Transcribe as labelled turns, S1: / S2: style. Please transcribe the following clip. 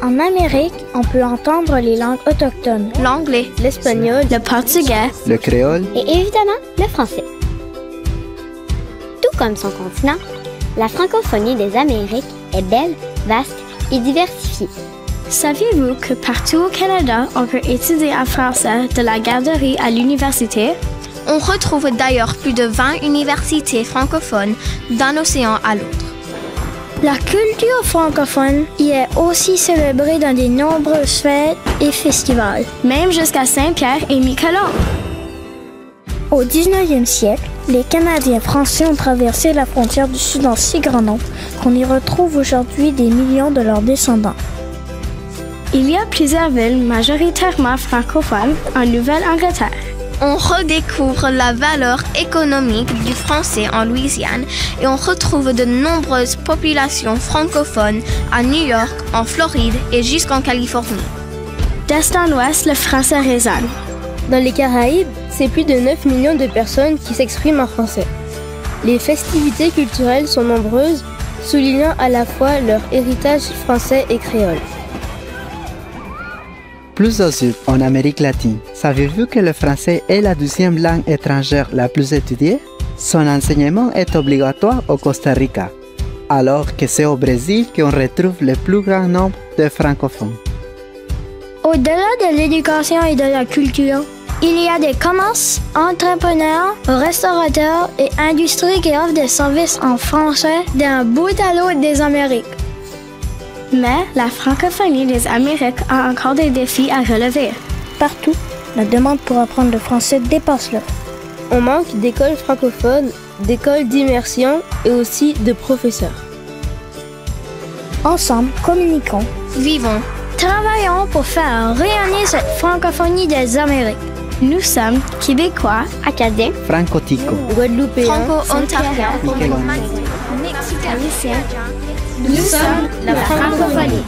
S1: En Amérique, on peut entendre les langues autochtones,
S2: l'anglais,
S3: l'espagnol,
S2: le portugais,
S4: le créole
S5: et évidemment le français. Tout comme son continent, la francophonie des Amériques est belle, vaste et diversifiée.
S2: Saviez-vous que partout au Canada, on peut étudier en français de la garderie à l'université? On retrouve d'ailleurs plus de 20 universités francophones d'un océan à l'autre.
S1: La culture francophone y est aussi célébrée dans de nombreuses fêtes et festivals,
S2: même jusqu'à Saint-Pierre et Miquelon.
S1: Au 19e siècle, les Canadiens français ont traversé la frontière du Sud en si grand nombre qu'on y retrouve aujourd'hui des millions de leurs descendants.
S2: Il y a plusieurs villes majoritairement francophones en Nouvelle-Angleterre. On redécouvre la valeur économique du français en Louisiane et on retrouve de nombreuses populations francophones à New York, en Floride et jusqu'en Californie. D'est en ouest, le français résonne.
S3: Dans les Caraïbes, c'est plus de 9 millions de personnes qui s'expriment en français. Les festivités culturelles sont nombreuses, soulignant à la fois leur héritage français et créole.
S4: Plus au sud, en Amérique latine, savez-vous que le français est la 12e langue étrangère la plus étudiée? Son enseignement est obligatoire au Costa Rica, alors que c'est au Brésil qu'on retrouve le plus grand nombre de francophones.
S1: Au-delà de l'éducation et de la culture, il y a des commerces, entrepreneurs, restaurateurs et industries qui offrent des services en français d'un bout à l'autre des Amériques.
S2: Mais la francophonie des Amériques a encore des défis à relever.
S1: Partout, la demande pour apprendre le français dépasse l'offre.
S3: On manque d'écoles francophones, d'écoles d'immersion et aussi de professeurs.
S1: Ensemble, communiquons,
S2: vivons,
S1: travaillons pour faire rayonner cette francophonie des Amériques.
S2: Nous sommes Québécois,
S5: Acadiens,
S4: Franco-Tico,
S3: Guadeloupéens,
S2: Franco-Ontariens,
S4: Miqueloniens,
S2: Haïtiens. Nous sommes la francophonie.